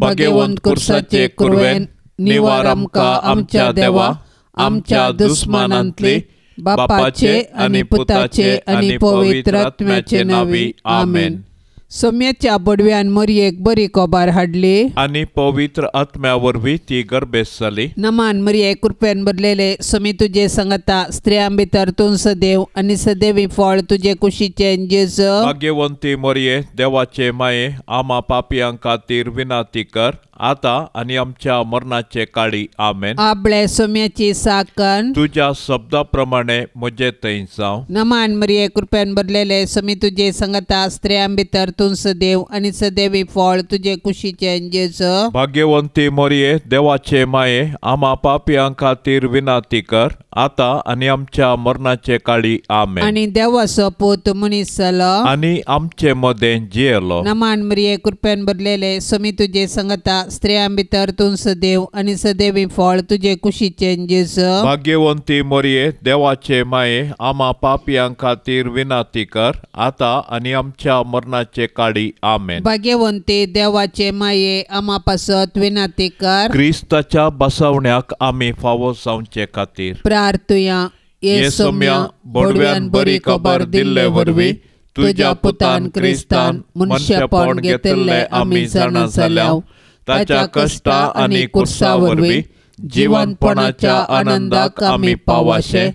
भाग्यवंत कुर्साचे कुरवेन निवार आमकां आमच्या देवा आमच्या दुस्मानांतली बापाचे आणि पुताचे आणि पवित्र आत्म्याचे नावी आमेन। सौम्याच्या बडव्यान मरियेक बरी कोबार हाडली आणि पवित्र आत्म्या वरवीं ती गर्भेस जाली। नमान मरिये कृपेन भरलेले समी तुझे संगता स्त्रियां भितर तूं सदैव आणि सदैवी फळ तुझे कुशीचे जेजू। भाग्यवंती मरिये देवाचे माये आम्हा पापियां खातीर विनाती कर आता आणि आमच्या मरणाचे काळी आमेन। आपले सौम्याची साकन तुझ्या शब्दाप्रमाणे म्हजे थंय जावं। नमान मरिये कृपेन भरलेले समी तुझे संगता स्त्रियां भितर तूं सदैव आणि सदैवी फळ तुझे कुशीचे जेजू। भाग्यवंती मरिये देवाचे माये आम्हा पापियां खातीर विनाती कर आता आणि आमच्या मरणाचे काळी आमेन। आणि देवाचो पूत मनीस जालो आणि आमचे मदें जियेलो। नमान मरिये कृपेन भरलेले समी तुझे संगता स्त्रियां भितर तूं सदैव आणि सदैवी फळ तुझे कुशीचे जेजू। भाग्यवंती मरिये देवाचे माये आम्हा पापियां खातीर विनाती कर आता आणि आमच्या मरणाचे काळी आमेन। भाग्यवंती देवाचे माये आम्हा पासत विनाती कर क्रिस्ताच्या बसवण्याक आमी फावो जावचे खातीर प्रार्थुया। ये सौम्या बडव्यान बरी खबर दिल्ले वरवीं तुझ्या पुतान क्रिस्तान मनशापण घेतिल्ले आमी जाणा जाल्याव ताच्या कष्टा आणि कुर्सा वरवीं जिवंतपणाच्या आनंदाक आमी पावाशे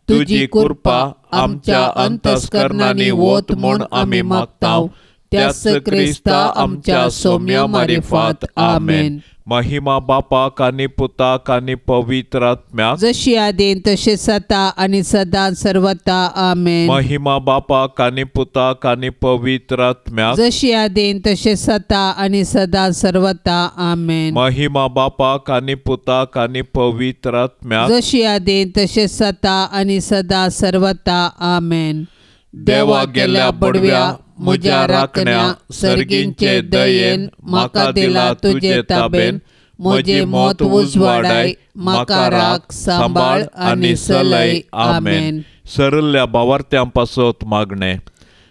तुझी कृपा आमच्या अंतस्करणांनी वोत म्हूण आमी मागताव त्याच क्रिस्ता आमच्या सौम्या मारिफात आमेन। महिमा बापाक आणि पुताक आणि पवित्र आत्म्याक जशी आदीन तशें जाता आणि सदां सर्वता आमेन। महिमा बापाक आणि पुताक आणि पवित्र आत्म्याक जशी आदीन तशें जाता आणि सदां सर्वता आमेन। महिमा बापाक आणि पुताक आणि पवित्र आत्म्याक जशी आदीन तशें जाता आणि सदां सर्वता आमेन। देवा गेल्या बडव्या म्हज्या राखण्या सर्गींचे दयेन म्हाका दिला तुझे ताबेन म्हजी मोत उजवाडाय म्हाका राख सांबाळ आणि सलय आमेन। सरल्ल्या भावार्थ्यां पासत मागणे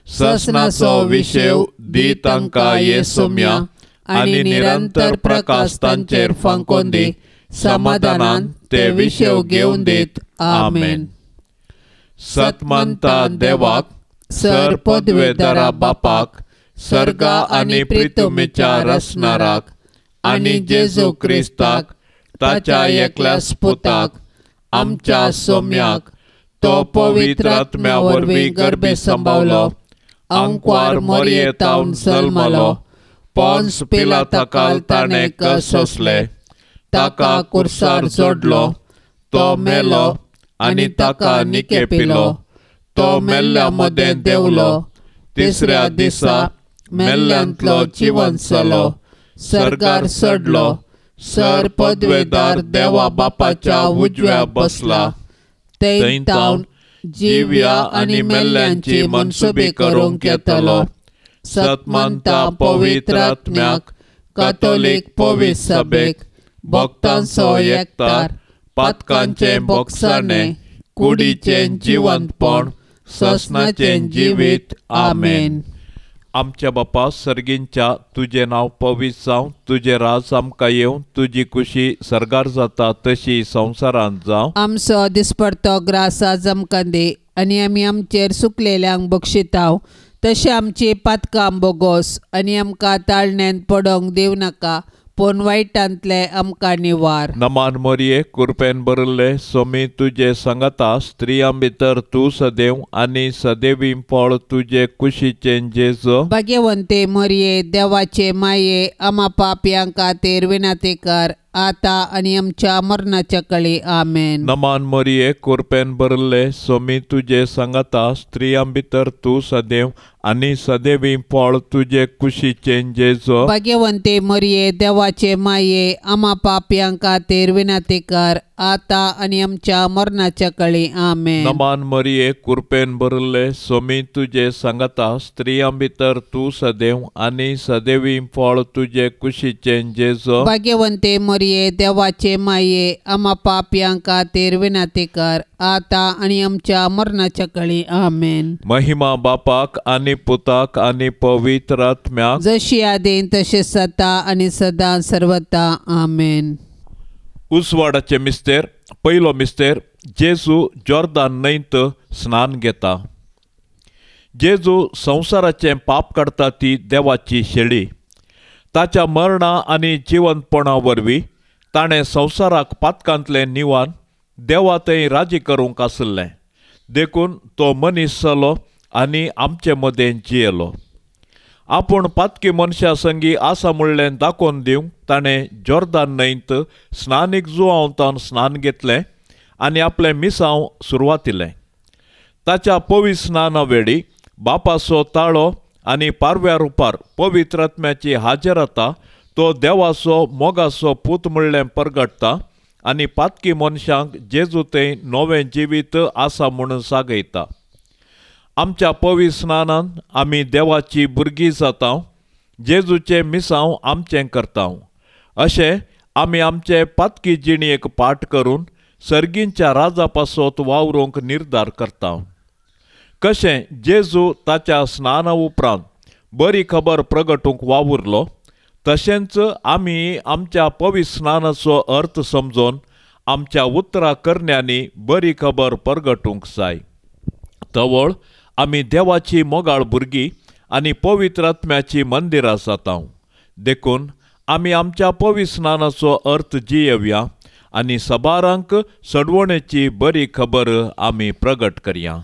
ससनाचो विशेव दी तांकां ये सौम्या आणि निरंतर प्रकाश तांचेर फांकोन दी समाधानान ते विशेव घेवन दीत आमेन। सतमंता देवाक सर पदवेदारा बापाक सर्गा आणि प्रितुमेच्या रचनाराक आणि जेजू क्रिस्ताक ताच्या एकल्याच पुताक आमच्या सौम्याक तो पवित्र आत्म्या वरवीं गर्भे सांबाळलो अंकुर मरियेतावन जल्मलो पोंस पिलाताकाल ताणें सोंसले ताका कुर्सार जोडलो तो मेलो आणि ताका निके पिलो तो मेल्ल्या मदें देवलो तिसऱ्या दिसा मेल्ल्यांतलो जिवंत जालो सर्गार चडलो सर पदवेदार देवा बापाच्या उजव्या बसला थंयतावन जिव्या आणि मेल्ल्यांची मनसुबी करूंक येतलो। सतमंता पवित्र आत्म्याक कातोलीक पवित्र सभेक भक्तांचो एकठार पातकांचे भोगसाणे कुडीचे जिवंतपण ससनाचे जिवीत आमेन। आमच्या बापा सर्गींच्या तुझे नाव पवित्र जावं तुझे राज आमकां येवं तुझी खुशी सर्गार जाता तशी संवसारांत जावं। आमचो दिसपडतो ग्रास आज आमकां दे आनी आमी आमचेर सुकलेल्यांक बक्षिताव तशें आमची पातकां बोगोस आनी आमकां ताळण्यांत पडोंक दिवं नाका पूण वायटांतले आमकां निवार। नमान मरिये कृपेन भरले सोमी तुझे संगता स्त्रियां भितर तूं सदैव आणि सदैवी फळ तुझे कुशीचे जेजू। भाग्यवंते मरिये देवाचे माये आम्हा पापियां खातीर विनाती कर आता आणि आमच्या मरणाच्या काळी आमेन। नमान मरिये कृपेन भरले सोमी तुझे संगता स्त्रियां भितर तूं सदैव आणि सदैवी फळ तुझे कुशीचे जेजू। भाग्यवंते मरिये देवाचे माये आम्हा पापियां खातीर विनाती कर आता आणि आमच्या मरणाच्या काळी आमेन. नमान मरिये कृपेन भरले सोमी तुझे सांगता स्त्रियां भितर तू सदैव आणि सदैवी फळ तुझे कुशीचे जेजो. भाग्यवंते मरिये देवाचे माये आम्हा पापयांक खातीर विनंती कर आता आणि आमच्या मरणाच्या काळी आमेन. महिमा बापाक आणि पुताक आणि पवित्र आत्म्याक जशी आदीन तशेंच आता आणि सदां सर्वता आमेन. उसवाडाचे मिस्तेर. पयलो मिस्तेर जेजू जॉर्दान न्हंयत स्नान घेता. जेजू संवसाराचें पाप काडटा ती देवाची शेळी. ताच्या मरणा आनी जिवंतपणा वरवीं ताणें संवसाराक पातकांतलें निवान देवा थंय राजी करूंक आसलें. देखून तो मनीस जालो आनी आमचे मदें जियेलो. आपूण पातकी मनशां संगी आसा म्हणलें दाखोवन दिवंक ताणें जॉर्दान न्हंयत स्नानीक जुवांवतान स्नान घेतलें आनी आपलें मिसांव सुरवातिलें. ताच्या पवित्र स्नाना वेळी बापाचो ताळो आनी पारव्या रुपार पवित्र आत्म्याची हाजेर जाता. तो देवाचो मोगाचो पूत म्हणलें परगटता आनी पातकी मनशांक जेजू थंय नवें जिवीत आसा म्हणून सांगयता. आमच्या पवित्र स्नानान आमी देवाची भुरगीं जाता. जेजूचें मिसांव आमचें करता. अशें आमी आमचे पातकी जिणेक पाठ करून सर्गींच्या राजा पासत वावरूंक निर्धार करता. कशें जेजू ताच्या स्नाना उपरांत बरी खबर प्रगटूंक वावुरलो तशेंच आमी आमच्या पवित्र स्नानाचो अर्थ समजून आमच्या उतरां करण्यांनी बरी खबर प्रगटूंक जाय. तवळ आमी देवाची मोगाळ भुरगीं आनी पवित्र आत्म्याची मंदिरां जाता. देखून आमी आमच्या पवित्र स्नानाचो अर्थ जियेवया आनी सबारांक सडवणेची बरी खबर आमी प्रगट करया.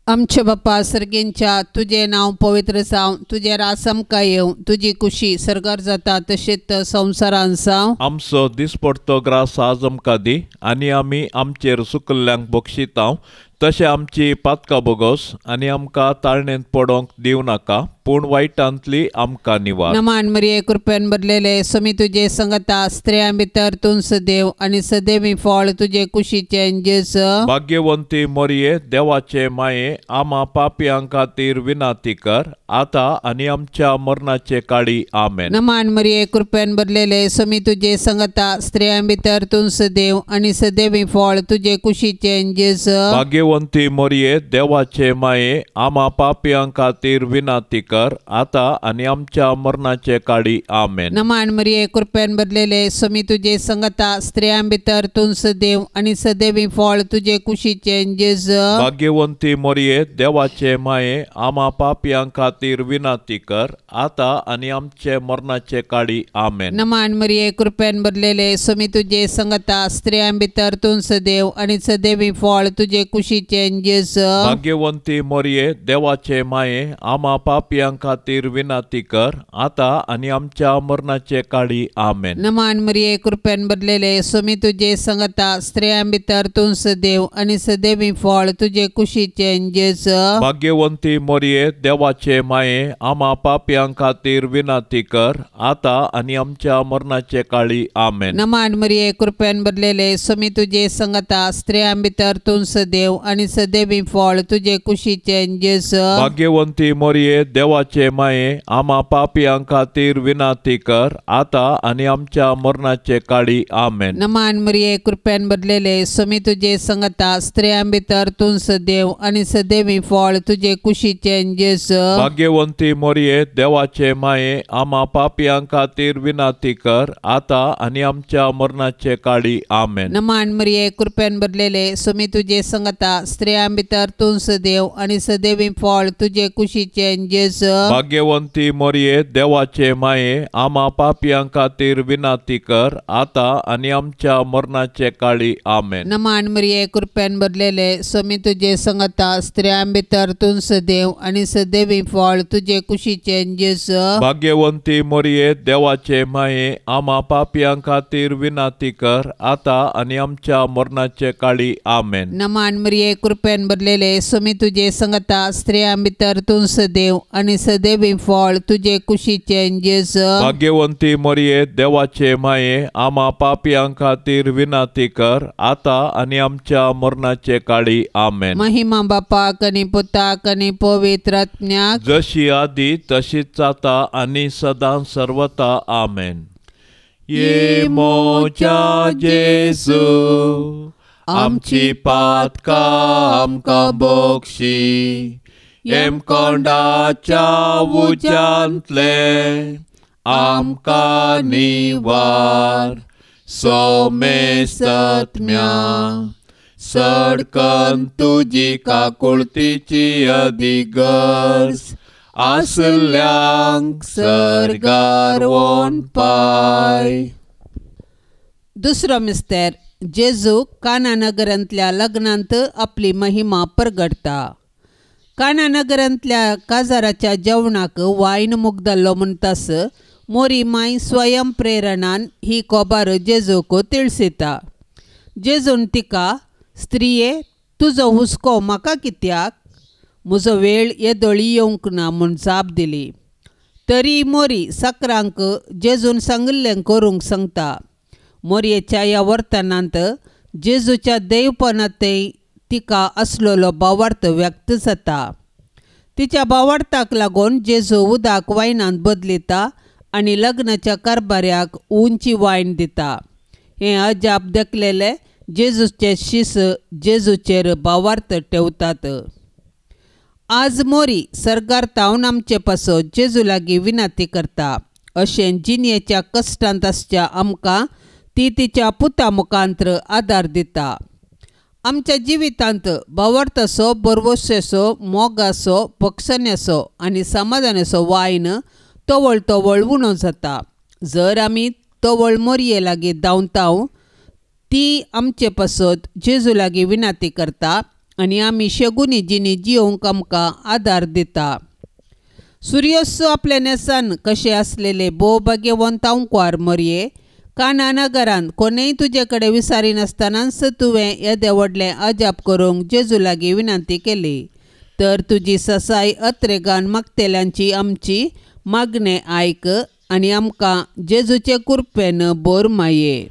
आमचे बापा सर्गेंच्या तुझे नाव पवित्र जावं. तुझे राज आमकां येवं. तुजी कुशी सरकार जाता तशेंच संवसारान जावं. आमचो दिसपडटो ग्रास आज आमकां दी आनी आमी आमचेर चुकल्ल्यांक बक्षिता तशें आमची पातकां बोगोस आनी आमकां ताळणेंत पडोंक दिवं नाका पूण वायटांतली आमकां निवार. नमान मरिये कृपेन भरलेले समी तुजे संगता स्त्रियां भितर तूं सदैव आनी सदैवी फळ तुजे कुशीचें जेजू. भाग्यवंती मरिये देवाचे माये आम्हा पापयां खातीर विनंती कर आता आनी आमच्या मरणाचे काळी आमेन. नमान मरिये कृपेन भरलेले समी तुजे संगता स्त्रियां भितर तूं सदैव आनी सदैवी फळ तुजे कुशीचें जेजू. भाग्यवंती मरिये देवाचे माये आम्हा पापयां खातीर विनंती कर आता आनी आमच्या मरणाचे काळी आमेन. नमान मरिये कृपेन भरलेले समी तुजे संगता स्त्रियां भितर तूं सदैव आनी सदैवी फळ तुजे कुशीचें जेजू. भाग्यवंती मरिये देवाचे माये आम्हा पापयां खातीर विनंती कर आता आनी आमचे मरणाचे काळी आमेन. नमान मरिये कृपेन भरलेले समी तुजे संगता स्त्रियां भितर तूं सदैव आनी सदैवी फळ तुजे कुशीचें जेजू. भाग्यवंती मरिये देवाचे माये आम्हा पापयां खातीर विनंती कर आता आनी आमच्या मरणाचे काळी आमेन. नमान मरिये कृपेन भरलेले समी तुजे संगता स्त्रियां भितर तूं सदैव आनी सदैवी फळ तुजे कुशीचें जेजू. भाग्यवंती मरिये देवाचे माये आम्हा पापयां खातीर विनंती कर आता आनी आमच्या मरणाचे काळी आमेन. नमान मरिये कृपेन भरलेले समी तुजे संगता स्त्रियां भितर तूं सदैव आनी सदैवी फळ तुजे कुशीचें जेजू. भाग्यवंती मरिये देवाचे माये आम्हा पापयां खातीर विनंती कर आता आनी आमच्या मरणाचे काळी आमेन. नमान मरिये कृपेन भरलेले समी तुजे संगता स्त्रियां भितर तूं सदैव आनी सदैवी फळ तुजे कुशीचें जेजू. भाग्यवंती मरिये देवाचे माये आम्हा पापयां खातीर विनंती कर आता आनी आमच्या मरणाचे काळी आमेन. नमान मरिये कृपेन भरलेले समी तुजे संगता स्त्रियां भितर तूं सदैव आनी सदैवी फळ तुजे कुशीचें जेजू. भाग्यवंती मरिये देवाचे माये आम्हा पापयां खातीर विनंती कर आता आनी आमच्या मरणाचे काळी आमेन. नमान मरिये कृपेन भरलेले समी तुजे संगता स्त्रियां भितर तूं सदैव आनी सदैवी फळ तुजे कुशीचें जेजू. भाग्यवंती मरिये देवाचे माये आम्हा पापयां खातीर विनंती कर आता आनी आमच्या मरणाचे काळी आमेन. नमान मरिये मरिये कृपेन भरलेले सुमी तुझे संगता स्त्रियां भितर तूं सदैव आणि सदैवी फळ तुझे कुशीचे जेजू. भाग्यवंती मरिये देवाचे माये आम्हा पापियां खातीर विनाती कर आता आणि आमच्या मरणाचे काळी. आमेन. महिमा बापाक आणि पुताक आणि पवित्र आत्म्याक जशी आधी तशीच आता आणि सदा सर्वता. आमेन. ये मोच्या जेजू आमची पातकां आमकां बोगशी एम कोंडाच्या उज्यांतले आमकां निवार सोमे सत्म्या सडकन तुजी काकुळतीची अधिगर्ज आसल्यांक सरगार वोन पाय. दुसरो मिस्तेर जेजू काना नगरांतल्या लग्नांत आपली महिमा परगडता. काना नगरांतल्या काजाराच्या जेवणाक वायन मुगदल्लो म्हणटास मोरी माय स्वयं प्रेरणान ही कोबार जेजूक तिळसिता. जेजून तिका स्त्रिये तुजो हुस्को म्हाका कित्याक म्हजो वेळ येदोळी येवंक ना म्हूण जाप दिली. तरी मोरी सकरांक जेजून सांगिल्लें करूंक सांगता. मोरयेच्या ह्या वर्तनांत जेजूच्या देवपणांतय तिका असलोलो भावार्थ व्यक्त जाता. तिच्या भावार्थाक लागून जेजू उदक वायनांत बदलिता आनी लग्नाच्या कारभाऱ्याक उंची वायन दिता. हें अजाप देखलेले जेजूचे शिस जेजूचेर भावार्थ ठेवतात. आज मोरी सरगार तावन आमचे पासो जेजू लागीं विनाती करता. अशें जिणेच्या कश्टांत आसच्या आमकां ती तिच्या पुता मुखांत्र आदार दिता. आमच्या जिवितांत भावार्थाचो बरवशेचो मोगाचो पक्षण्याचो आनी समाधानाचो वायन तवळ तवळ उणो जाता. जर आमी तवळ मोरये लागीं धांवताव ती आमचे पासत जेजू लागीं विनाती करता आनी आमी शेगुनी जिणी जियोवंक आमकां आदार दिता. सूर्योत्सव आपल्या नेसान कशें आसलेले भोव भाग्यवंतांकवार मरये काना नगरांत कोणेय तुजे कडेन विचारिनासतनाच तुवें येदें व्हडलें अजाप करूंक जेजू लागीं विनंती केली. तर तुजी ससाय अत्रेगान मागतेल्यांची आमची मागणें आयक आनी आमकां जेजूचे कृपेन बोर माये.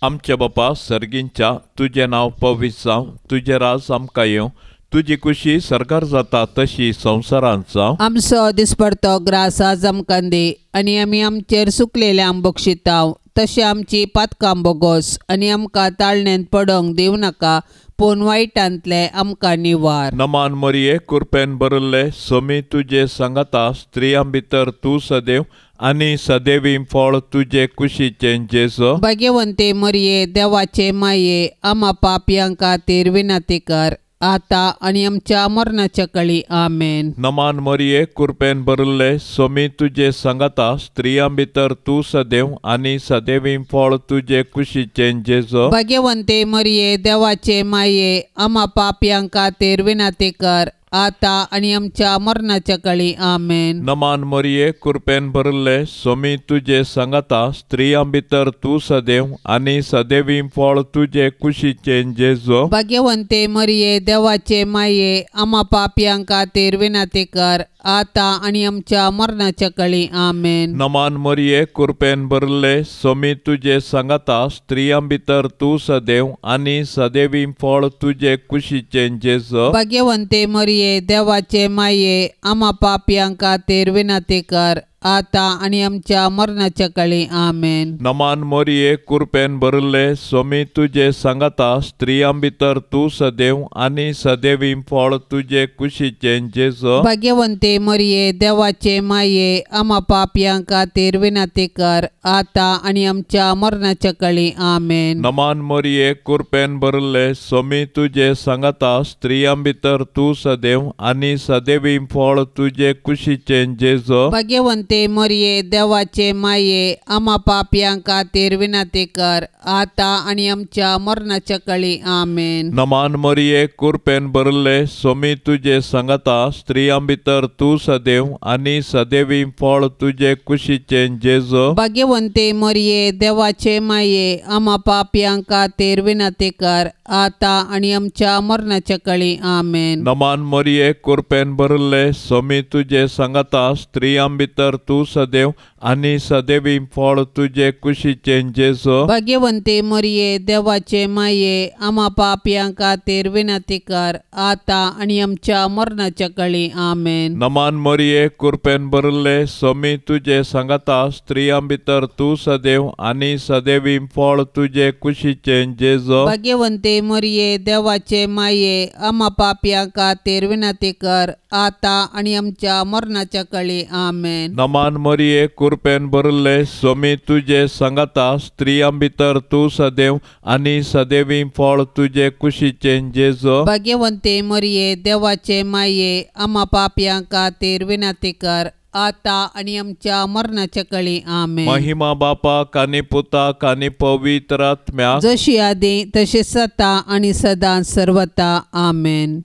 आमचे बापा सर्गींच्या तुजें नांव पवित्र जावं तुजें राज आमकां येवं तुजी खुशी सरकार जाता तशी संवसारांत जावं. आमचो दिसपडतो ग्रास आज आमकां दी आनी आमी आमचेर सुकलेल्यांक बक्षिताव तशें आमची पातकां बोगोस आनी आमकां ताळण्यांत पडोंक दिवं नाका पूण वायटांतले आमकां निवार. नमान मरिये कृपेन भरिल्ले सोमी तुजे सांगाता स्त्रियां भितर तूं सदैव आनी सदैवी फळ तुजे कुशीचें जेजू. भाग्यवंते मरिये देवाचे माये आम्हा पापयां खातीर विनंती कर आता आनी आमच्या मरणाच्या काळी. आमेन. नमान मरिये कृपेन भरिल्ले सोमी तुजे सांगाता स्त्रियां भितर तूं सदैव आनी सदैवी फळ तुजे कुशीचें जेजू. भाग्यवंते मरिये देवाचे माये आम्हा पापयां खातीर विनंती कर आता आनी आमच्या मरणाच्या काळी. आमेन. नमान मरिये कृपेन भरिल्ले सोमी तुजे सांगाता स्त्रियां भितर तूं सदैव आनी सदैवी फळ तुजे कुशीचें जेजू. भाग्यवंते मरिये देवाचे माये आम्हा पापयां खातीर विनंती कर आता आनी आमच्या मरणाच्या काळी. आमेन. नमान मरिये कृपेन भरिल्ले सोमी तुजे सांगाता स्त्रियां भितर तूं सदैव आनी सदैवी फळ तुजे कुशीचें जेजू. भाग्यवंते मरिये देवाचे माये आम्हा पापयां खातीर विनंती कर आता आनी आमच्या मरणाच्या काळी. आमेन. नमान मरिये कृपेन भरिल्ले सोमी तुजे सांगाता स्त्रियां भितर तूं सदैव आनी सदैवी फळ तुजे कुशीचें जेजू. भाग्यवंते मरिये देवाचे माये आम्हा पापयां खातीर विनंती कर आता आनी आमच्या मरणाच्या काळी. आमेन. नमान मरिये कृपेन भरिल्ले सोमी तुजे सांगाता स्त्रियां भितर तूं सदैव आनी सदैवी फळ तुजे कुशीचें जेजू. भाग्यवंते वंते मोरये देवाचे माये आम्हा पापयां खातीर विनंती कर आता आणि आमच्या मरणाच्या काळी आमेन. नमान मरिये कृपेन भरले सोमी तुझे सांगता स्त्रियां भितर तू सदैव आणि सदैवी फळ तुझे कुशीचे जेजो. भाग्यवंते मोरये देवाचे माये आम्हा पापयां खातीर विनंती कर आता आणि आमच्या मरणाच्या काळी आमेन. नमान मरिये कृपेन भरले सोमी तुझे सांगता स्त्रियां भितर तू सदैव आणि सदैवी फळ तुझे कुशीचे जेजो. भाग्यवंते मोरये देवाचे माये आम्हा पापयां खातीर विनंती कर आता आणि आमच्या मरणाच्या काळी आमेन. नमान मरिये कृपेन भरले सोमी तुझे सांगता स्त्रियां भितर तू सदैव आणि सदैवी फळ तुझे कुशीचे जेजो. भाग्यवंते मोरये देवाचे माये आम्हा पापयां खातीर विनंती कर आता आणि आमच्या मरणाच्या काळी आमेन. नमान मरिये कृपेन भरले सोमी तुझे सांगता स्त्रियां भितर तू सदैव आणि सदैवी फळ तुझे कुशीचे जेजो. भाग्यवंते मोरये देवाचे माये आम्हा पापयां खातीर विनंती कर आता आणि आमच्या मरणाच्या काळी आमेन. महिमा बापाक आनी पुताक आनी पवित्र आत्म्याक जशी आदी तशी सता आणि सदां सर्वता आमेन.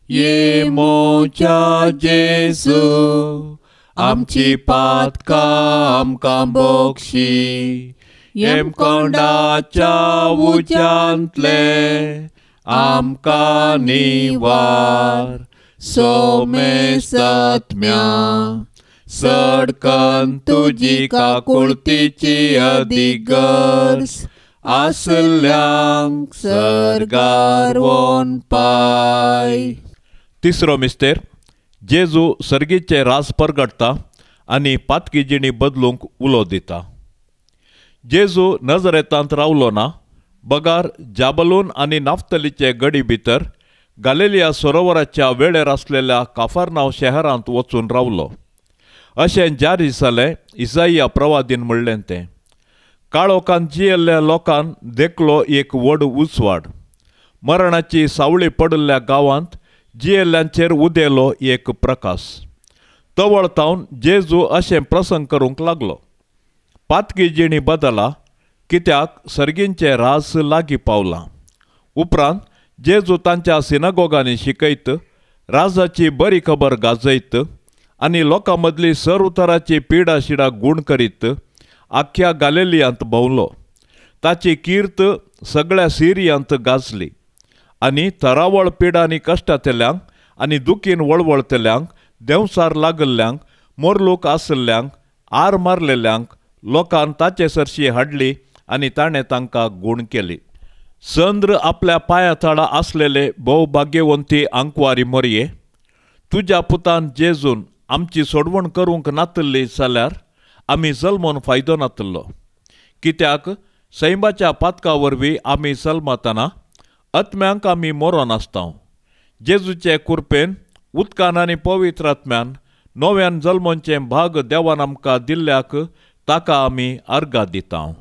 ये मोच्या जेजू आमची पातकां आमकां बोगशी. येम कोंडाच्या उज्यांतले आमकां निवार. सोमे सत्म्या सडकन तुजी काकुळतीची अधिगर्स आसल्यांक सर्गार वोन पाय. तिसरो मिस्तेर जेजू सर्गीचे रास परगटता आनी पातकी जिणी बदलूंक उलो दिता. जेजू नजरेतांत रावलो ना. बगार जाबलून आनी नाफ्तलीचे गडी भितर गालिलिया सरोवराच्या वेळेर आसलेल्या काफारनांव शहरांत वचून रावलो. अशें ज्या दिसाले इसाइया प्रवादीन म्हणलें तें. काळोखांत जियेल्ल्या लोकांक देखलो एक व्हड उजवाड. मरणाची सावळी पडिल्ल्या गांवांत जियेल्ल्यांचेर उदेलो एक प्रकाश. तवळ तावन जेजू अशें प्रसंग करूंक लागलो. पातकी जिणी बदला कित्याक सर्गींचे रास लागीं पावलां. उपरांत जेजू तांच्या सिनागोगांनी शिकयत, राजाची बरी खबर गाजयत आनी लोकां मदली सर्व तराची पिडा शिडा गूण करीत आख्या गालिलियांत भोंवलो. ताची कीर्त सगळ्या सिरियांत गाजली आनी तरावळ पिडा आनी कश्टांतल्यांक आनी दुखीन वळवळतल्यांक, देंवसार लागल्ल्यांक, मोरलूक आसल्ल्यांक, आर मारलेल्यांक लोकांन ताचे सरशी हाडली आनी ताणें तांकां गूण केली. चंद्र आपल्या पांया तळा आसलेले भोवभाग्यवंती आंकवारी मोरये, तुज्या पुतान जेजून आमची सोडवण करूंक नातल्ली जाल्यार आमी जल्मोन फायदो नातल्लो. कित्याक सैमाच्या पातका वरवीं आमी जल्मतना आत्म्यांक आमी मरोन आसतांव. जेजूचे कृपेन उदकान आनी पवित्र आत्म्यान नव्यान जल्मोनचें भाग देवान आमकां दिल्ल्याक ताका आमी अर्गां दितांव.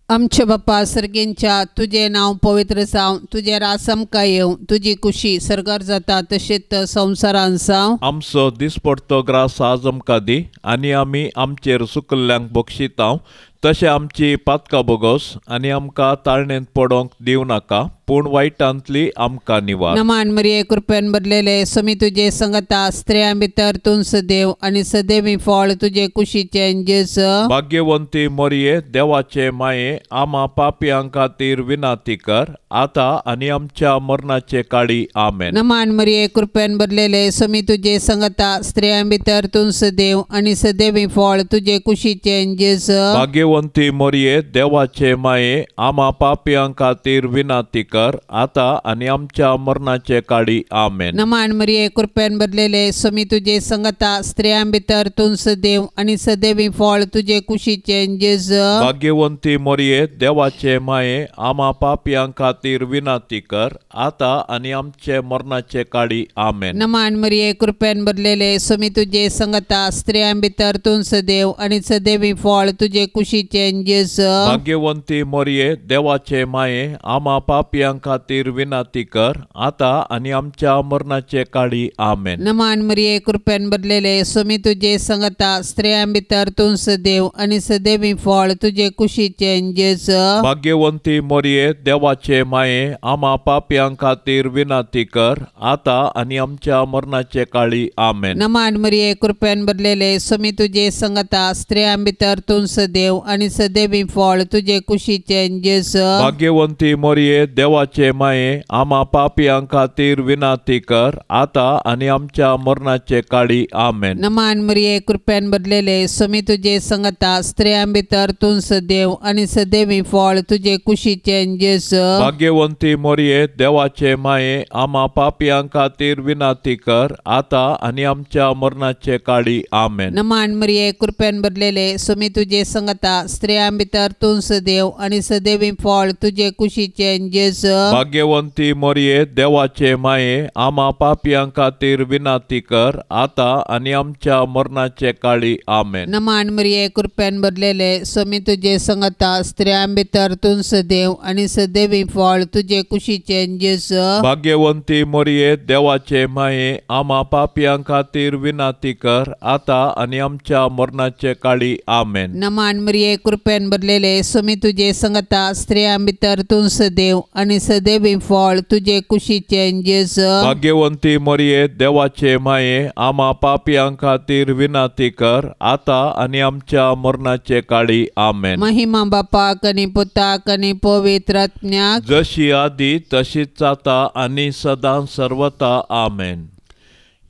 आमचे बाप्पा सर्गेंच्या तुझे नाव पवित्र जावं, तुझे रास आमकां येवं, तुजी कुशी सर्गार जाता तशेंच संवसारान जावं. आमचो दिसपडटो ग्रास आज आमकां दी आनी आमी आमचेर सुकल्ल्यांक बक्षितांव. तशें आमची पातकां बोगोस आनी आमकां ताळणेंत पडोंक दिवं नाका, पूण वायटांतली आमकां निवार. नमान मरिये कृपेन भरलेले सोमी तुजे संगता स्त्रियां भितर तूं सदैव आनी सदैवी फळ तुजे कुशीचे जेजू. भाग्यवंती मोरये देवाचे माये आम्हा पापयां खातीर विनाती कर आता आनी आमच्या मरणाचे काळी आमेन. नमान मरिये कृपेन भरलेले सोमी तुजे संगता स्त्रियां भितर तूं सदैव आनी सदैवी फळ तुजे कुशीचे जेजू. भाग्यवंती मोरये देवाचे माये आम्हा पापयां खातीर विनाती कर आता आनी आमच्या मरणाचे काळी आमेन. नमान मरिये कृपेन भरलेले सोमी तुजे संगता स्त्रियां भितर तूं सदैव आनी सदैवी फळ तुजे कुशीचे जेजू. भाग्यवंती मोरये देवाचे माये आम्हा पापयां खातीर विनाती कर आता आनी आमचे मरणाचे काळी आमेन. नमान मरिये कृपेन भरलेले सोमी तुजे संगता स्त्रियां भितर तूं सदैव आनी सदैवी फळ तुजे कुशीचे कुशीचे जेजू भाग्यवंती मोरये देवाचे माये आम्हा पापियां खातीर विनाती कर आता आणि आमच्या मरणाचे काळी आमेन. नमान मरिये कृपेन भरलेले स्वामी तुझे संगता स्त्रियां भितर तूं सदैव आणि सदैवी फळ तुझे कुशीचे जेजू भाग्यवंती मोरये देवाचे माये आम्हा पापियां खातीर विनाती कर आता आणि आमच्या मरणाचे काळी आमेन. नमान मरिये कृपेन भरलेले स्वामी तुझे संगता स्त्रियां भितर तूं सदैव आणि सदैवी फळ तुझे कुशीचे जेजू भाग्यवंती मोरये देवाचे माये आम्हा पापियां खातीर विनाती कर आता आणि आमच्या मरणाचे काळी आमेन. नमान मरिये कृपेन भरलेले स्वामी तुझे संगता स्त्रियां भितर तूं सदैव आणि सदैवी फळ तुझे कुशीचे जेजू भाग्यवंती मोरये देवाचे माये आम्हा पापियां खातीर विनाती कर आता आणि आमच्या मरणाचे काळी आमेन. नमान मरिये कृपेन भरलेले स्वामी तुझे संगता स्त्रियां भितर तूं सदैव आणि सदैवी फळ तुझे कुशीचे जेजू भाग्यवंती मोरये देवाचे माये आम्हा पापियां खातीर विनाती कर आता आणि आमच्या मरणाचे काळी आमेन. नमान मरिये कृपेन भरलेले स्वामी तुझे संगता स्त्रियां भितर तूं सदैव आणि सदैवी फळ तुझे कुशीचे जेजू भाग्यवंती मोरये देवाचे माये आम्हा पापियां खातीर विनाती कर आता आणि आमच्या मरणाचे काळी आमेन. नमान मरिये कृपेन भरलेले स्वामी तुझे संगता स्त्रियां भितर तूं सदैव आणि सदैवी फळ तुझे कुशीचे जेजू भाग्यवंती मोरये देवाचे माये आम्हा पापियां खातीर विनाती कर आता आणि आमच्या मरणाचे काळी आमेन. महिमा बापाक आणि पुताक आणि पवित्र आत्म्याक जशी आदी तशीच आता आणि सदा सर्वता आमेन.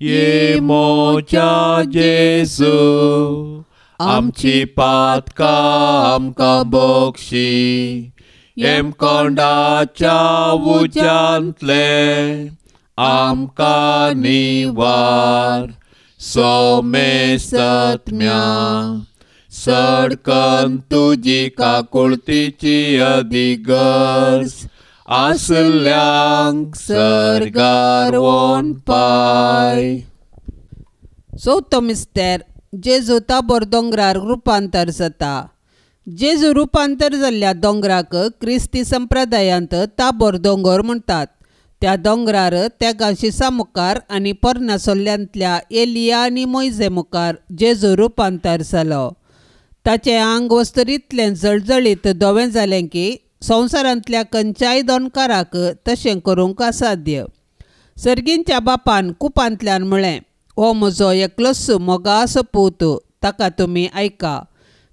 ये मोच्या जेजू आमची पातकां आमकां बोगशी एम कोंडाच्या उज्यांतले आमकां निवार सोमेस्तत्म्या सडकन तुजी काकुळतीची अधिगर्ज आसल्यांक सर्गार वोन पाय. चवथो मिस्तेर जेजू ताबोर दोंगरार रुपांतर जाता. जेजू रुपांतर जाल्ल्या दोंगराक क्रिस्ती संप्रदायांत ताबोर दोंगर म्हणटात. त्या दोंगरार तेगा शिसा मुखार आनी परनासोल्ल्यांतल्या एलिया आनी मोइजे मुखार जेजू रुपांतर जालो. ताचें आंग वस्तर इतलें जळजळीत धवें जालें की संवसारांतल्या खंयच्याय दोनकाराक तशें करूंक असाध्य. सर्गींच्या बापान कुपांतल्यान म्हळें, हो म्हजो एकलोसो मोगासो पूत, ताका तुमी आयका.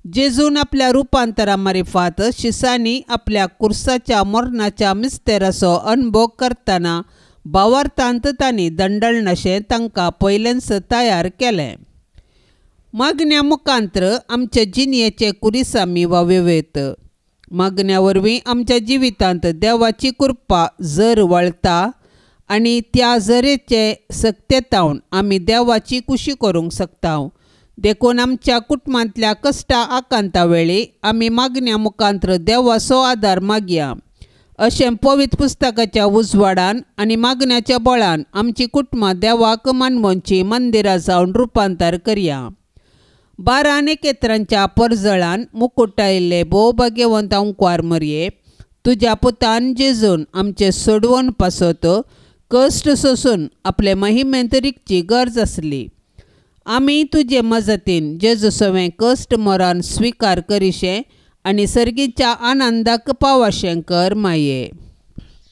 जेजून आपल्या रुपांतरा मारिफात शिसांनी आपल्या कुर्साच्या मरणाच्या मिस्तेराचो अनुभव करतना भावार्थांत तांणी दंडळनाशें तांकां पयलेंच तयार केलें. मागण्या मुखांत्र आमचे जिणयेचे कुरीस आमी वावेवेत. मागण्या वरवीं आमच्या जिवितांत देवाची कृपा जर वळता आनी त्या जरेचे सक्तेतावन आमी देवाची कुशी करूंक शकता. देखून आमच्या कुटुंबांतल्या कश्टा आकांता वेळी आमी मागण्या मुखांत्र देवाचो आदार मागया. अशें पवित्र पुस्तकाच्या उजवाडान आनी मागण्याच्या बळान आमची कुटुंबां देवाक मानवनची मंदिरां जावन रुपांतर करया. 12 नेकेत्रांच्या परजळान मुकुट आयिल्ले भोव भाग्यवंत अंकुर मरये, तुज्या पुतान जेजून आमचे सोडवून पासत कश्ट सोसून आपले महिमेंत रिकची गरज आसली. आमी तुजे मजतीन जेजू सवें कश्ट मरण स्विकार करिशें आनी सर्गीच्या आनंदाक पावशें कर माये.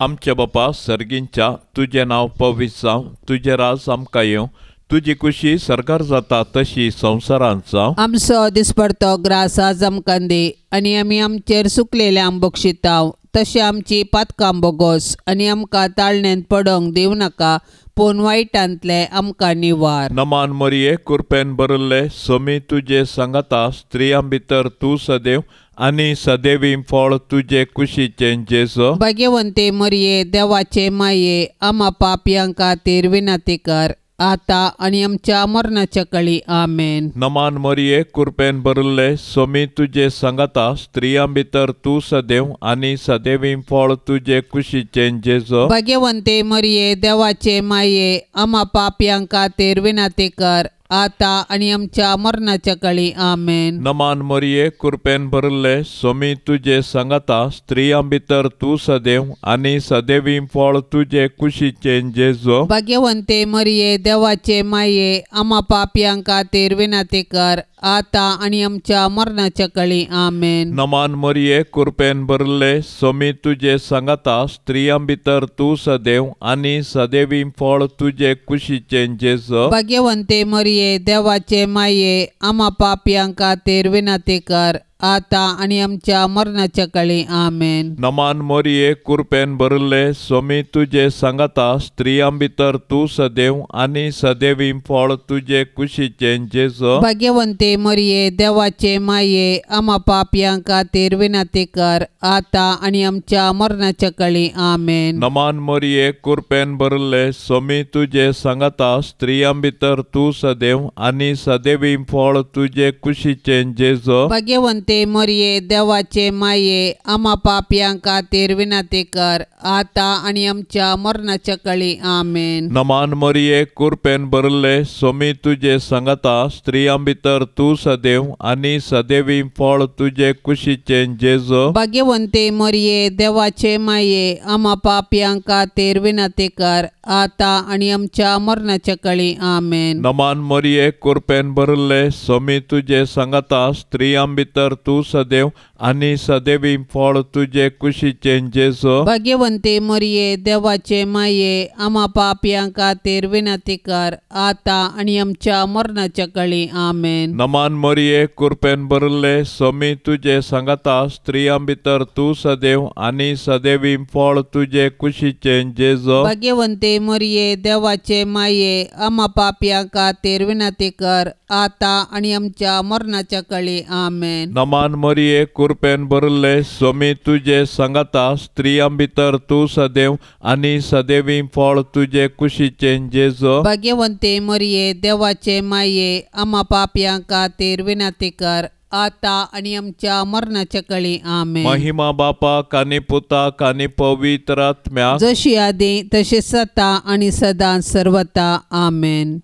आमचे बापा सर्गींच्या तुझे नाव पवित्र जावं, तुझे राज आमकां येवं, तुजी कुशी सरकार जाता तशी संवसारांत जावं. आमचो दिसपडतो ग्रास आज आमकां दी आनी आमी आमचेर सुकलेल्यांक बक्षितांव. तशें आमची पातकां बोगोस आनी आमकां ताळणेंत पडोंक दिवं नाका, पूण वायटांतले आमकां निवार. नमान मरिये कृपेन भरिल्ले स्वामी तुजे सांगाता स्त्रियां भितर तूं सदैव आनी सदैवी फळ तुजे कुशीचे जेजू. भाग्यवंते मरिये देवाचे माये आम्हा पापयां खातीर विनंती कर, आता आनी आमच्या मरणाच्या काळी आमेन. नमान मरिये कृपेन भरिल्ले स्वामी तुजे सांगाता स्त्रियां भितर तूं सदैव आनी सदैवी फळ तुजे कुशीचे जेजू. भाग्यवंते मरिये देवाचे माये आम्हा पापयां खातीर विनंती कर, आता आणि आमच्या मरणाच्या काळी आमेन. नमान मरिये कृपेन भरले सोमी तुझे सांगता स्त्रियां भितर तू सदैव आणि सदैवी फळ तुझे कुशीचे जेजो. भाग्यवंते मरिये देवाचे माये आम्हा पापियां खातीर विनंती कर आता आणि आमच्या मरणाच्या काळी आमेन. नमान मरिये कृपेन भरले सोमी तुझे सांगता स्त्रियां भितर तू सदैव आणि सदैवी फळ तुझे कुशीचे जेजो. भाग्यवंते मरिये देवाचे माये आम्हा पापियां खातीर विनंती कर आता आणि आमच्या मरणाच्या काळी आमेन. नमान मरिये कृपेन भरले सोमी तुझे सांगता स्त्रियां भितर तू सदैव आणि सदैवी फळ तुझे कुशीचे जेजो. भाग्यवंते मरिये देवाचे माये आम्हा पापियां खातीर विनंती कर आता आणि आमच्या मरणाच्या काळी आमेन. नमान मरिये कृपेन भरले सोमी तुझे सांगता स्त्रियां भितर तू सदैव आणि सदैवी फळ तुझे कुशीचे जेजो. भाग्यवंते मरिये देवाचे माये आम्हा पापियां खातीर विनंती कर आता आणि आमच्या मरणाच्या काळी आमेन. नमान मरिये कृपेन भरले सोमी तुझे सांगता स्त्रियां भितर तू सदैव आणि सदैवी फळ तुझे कुशीचे जेजो. भाग्यवंते मरिये देवाचे माये आम्हा पापियां खातीर विनंती कर आता आणि आमच्या मरणाच्या काळी आमेन. नमान मरिये कृपेन भरले सोमी तुझे सांगता स्त्रियां भितर तू सदैव आणि सदैवी फळ तुझे कुशीचे जेजो. भाग्यवंते मरिये देवाचे माये आम्हा पापियां खातीर विनंती कर आता आणि आमच्या मरणाच्या काळी आमेन. नमान मरिये कृपेन भरले सोमी तुझे सांगता स्त्रियां भितर तू सदैव आणि सदैवी फळ तुझे कुशीचे जेजो. भाग्यवंते मरिये देवाचे माये आम्हा पापियां खातीर विनंती कर आता आणि आमच्या मरणाच्या काळी आमेन. नमान मरिये कृपेन भरले सोमी तुझे सांगता स्त्रियां भितर तू सदैव आणि सदैवी फळ तुझे कुशीचे जेजो. भाग्यवंते मरिये देवाचे माये आम्हा पापियां खातीर विनंती कर आता आणि आमच्या मरणाच्या काळी आमेन. महिमा बापाक आणि पुताक आणि पवित्र आत्म्याक जशी आदी तशी सता आणि सदां सर्वता आमेन.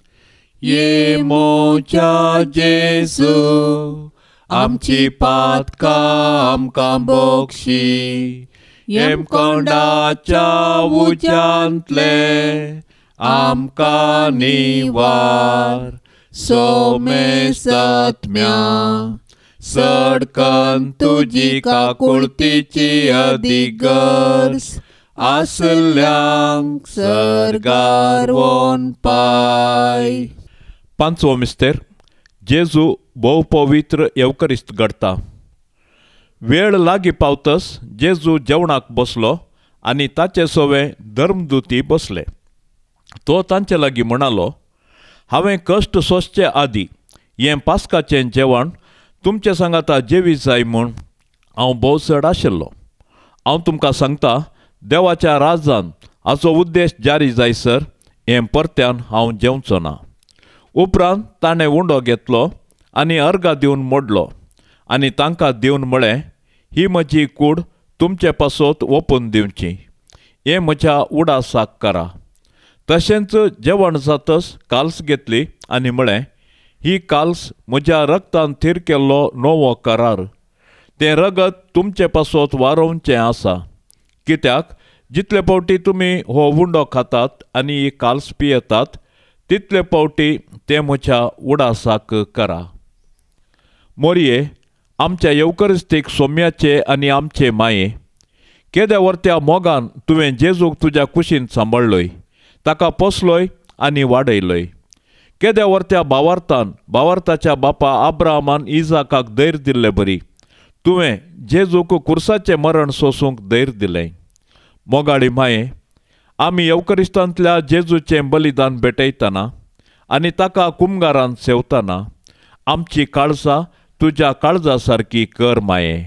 ये मोच्या जेजू आमची पातकां आमकां बोगशी. येम कोंडाच्या उज्यांतले आमकां निवार. सोमे सत्म्या सडकन तुजी काकुळतीची अधिगर्स आसल्यांक सरगार वोन पाय. पांचवो मिस्तेर जेजू भोव पवित्र येवकरिस्त घडता. वेळ लागी पावतस जेजू जेवणाक बसलो आनी ताचे सोवे धर्मदूती बसले. तो तांचे लागीं म्हणालो, हांवें कश्ट सोंसचे आदीं हें पास्काचें जेवण तुमचे सांगाता जेवी जाय म्हूण हांव भोवसड आशिल्लो. हांव तुमकां सांगता देवाच्या राजान हाचो उद्देश जारी जायसर हें परत्यान हांव जेवचो ना. उपरांत ताणें उंडो घेतलो आनी अर्गां दिवन मोडलो आनी तांकां दिवन म्हळें, ही म्हजी कूड तुमचे पासत ओपून दिवची. हें म्हज्या उडासाक करा. तशेंच जेवण जातच काल्स घेतली आनी म्हळें, ही काल्स म्हज्या रगतान थीर केल्लो नवो करार. तें रगत तुमचे पासत वारोवचें आसा. कित्याक जितले फावटी तुमी हो उंडो खातात आनी ही काल्स पियेतात तितले फावटी तें म्हज्या उडासाक करा. मोरये, आमच्या येवकरिस्तीक सोम्याचे आनी आमचे माये, केद्या वर्त्या मोगान तुवें जेजूक तुज्या कुशीन सांबाळलोय, ताका पोसलोय आनी वाडयलोय. केद्या वर्त्या भावार्थान भावार्थाच्या बापा आब्राहमान इजाकाक धैर्य दिल्ले बरी तुवें जेजूक कुर्साचें मरण सोसूंक धैर्य दिलें. मोगाळी माये, आमी येवकरिस्तांतल्या जेजूचें बलिदान भेटयतना आनी ताका कुमगारान सेवतना आमची काळजां तुज्या काळजा सारकी कर माये.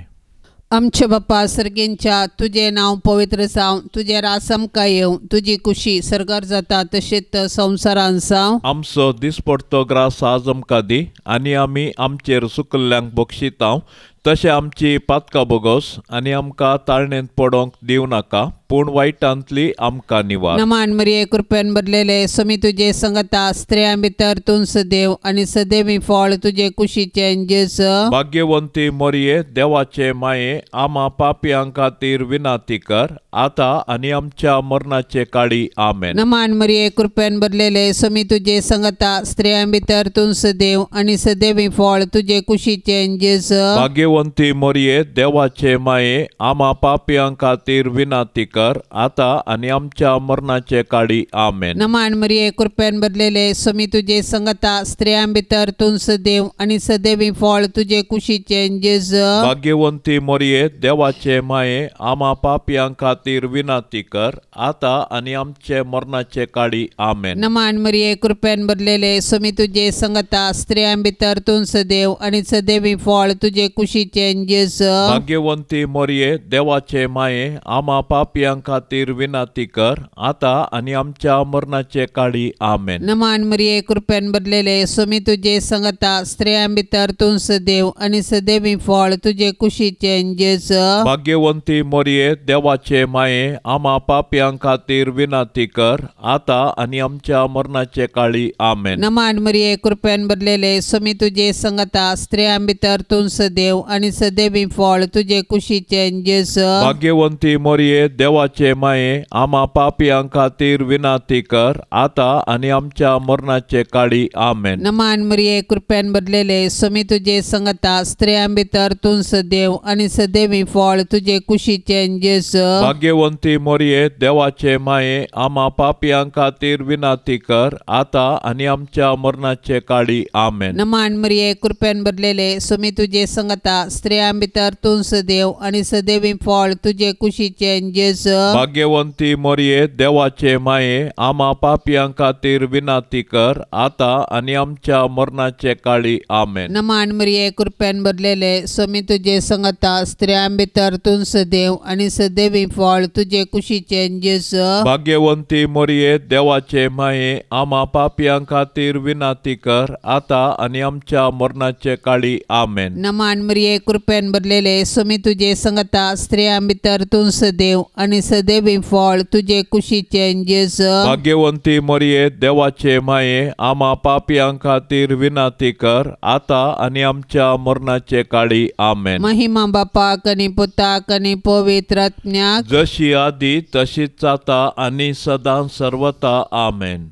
आमचे बापा सर्गेंच्या तुझे नाव पवित्र जावं, तुझे रास आमकां येवं, तुजी खुशी सरकार जाता तशेंच संवसारान जावं. आमचो दिसपडटो ग्रास आज आमकां दी आनी आमी आमचेर सुकल्ल्यांक बक्षितांव तशें आमची पातकां बोगोस आनी आमकां ताळणेंत पडोंक दिवं नाका, पूण वायटांतली आमकां निवार. नमान मरिये कृपेन बरलेले समी तुजे संगता स्त्रियां भितर तूं सदैव आनी सदैवी फळ तुजे कुशीचे जेस. भाग्यवंती मरिये देवाचे माये, आमा पापियां खातीर विनाती कर, आता आनी आमच्या मरणाचे काळी. आमेन. नमान मरिये कृपेन बरलेले समी तुजे संगता स्त्रियां भितर तूं सदैव आनी सदैवी फळ तुजे कुशीचे जेस. भाग्यवंती मरिये देवाचे माये, आमा पापियां खातीर विनाती कर, आता आनी आमच्या मरणाचे काळी. आमेन. नमान मरिये कृपेन बरलेले समी तुजे संगता स्त्रियां भितर तूं सदैव आनी सदैवी फळ तुजे कुशीचे जेस. भाग्यवंती मरिये देवाचे माये, आमा पापियां खातीर विनाती कर, आता आनी आमचे मरणाचे काळी. आमेन. नमान मरिये कृपेन बरलेले समी तुजे संगता स्त्रियां भितर तूं सदैव आनी सदैवी फळ तुजे कुशीचे जेस. भाग्यवंती मरिये देवाचे माये, आमा पापियां खातीर विनाती कर, आता आनी आमच्या मरणाचे काळी. आमेन. नमान मरिये कृपेन बरलेले समी तुजे संगता स्त्रियां भितर तूं सदैव आनी सदैवी फळ तुजे कुशीचे जेस. भाग्यवंती मरिये देवाचे माये, आमा पापियां खातीर विनाती कर, आता आनी आमच्या मरणाचे काळी. आमेन. नमान मरिये कृपेन बरलेले समी तुजे संगता स्त्रियां भितर तूं सदैव आनी सदैवी फळ तुजे कुशीचे जेस. भाग्यवंती मरिये देवाचे माये, आमा पापियां खातीर विनाती कर, आता आनी आमच्या मरणाचे काळी. आमेन. नमान मरिये कृपेन बरलेले समी तुजे संगता स्त्रियां भितर तूं सदैव आनी सदैवी फळ तुजे कुशीचे जेस. भाग्यवंती मरिये देवाचे माये, आमा पापियां खातीर विनाती कर, आता आनी आमच्या मरणाचे काळी. आमेन. नमान मरिये कृपेन बरलेले समी तुजे संगता स्त्रियां भितर तूं सदैव आनी सदैवी फळ तुजे कुशीचे जेस. भाग्यवंती मरिये देवाचे माये, आमा पापियां खातीर विनाती कर, आता आनी आमच्या मरणाचे काळी. आमेन. नमान मरिये कृपेन बरलेले समी तुजे संगता स्त्रियां भितर तूं सदैव आनी सदैवी फळ तुजे कुशीचे जेस. भाग्यवंती मरिये देवाचे माये, आमा पापियां खातीर विनाती कर, आता आनी आमच्या मरणाचे काळी. आमेन. नमान मरिये कृपेन बरलेले समी तुजे संगता स्त्रियां भितर तूं सदैव आनी सदैवी फळ तुजे कुशीचे जेस. भाग्यवंती मरिये देवाचे माये, आमा पापियां खातीर विनाती कर, आता आनी आमच्या मरणाचे काळी. आमेन. महिमा बापाक आनी पुताक आनी पवित्र आत्म्याक, जशी आदी तशीच आता आनी सदां सर्वता. आमेन.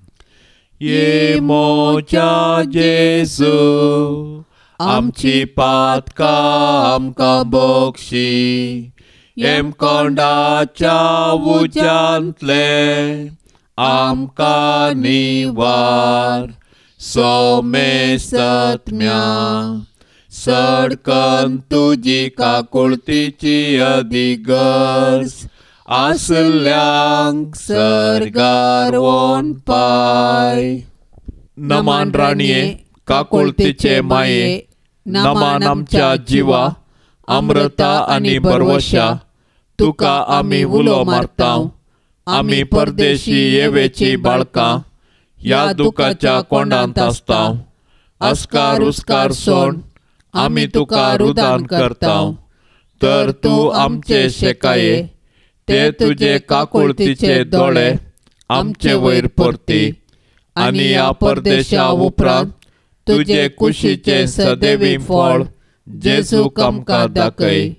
ये मोच्या जेसू, आमची पातकां आमकां बोगशी, कोंडाच्या उज्यांतले आमकां निवार. सोमेस्तत्म्या सडकन तुजी काकुळतीची अधिगर्ज, आसल्यांक सर्गार वोन पाय. नमान राणये काकुळतीचे माये, नमान आमच्या जिवा, अमृता आनी बरवशा, तुका आमी उलो मारतांव. आमी परदेशी येवेची बाळकां ह्या दुखाच्या कोंडांत आसतांव. अस्कार उस्कार सोड आमी तुका रुदान करतांव. तर तूं आमचे शेकाये, ते तुजे काकुळतीचे दोळे आमचे वयर परती, आनी ह्या परदेशा उपरांत तुजे कुशीचे सदैवी फळ जेजूक आमकां दाखय.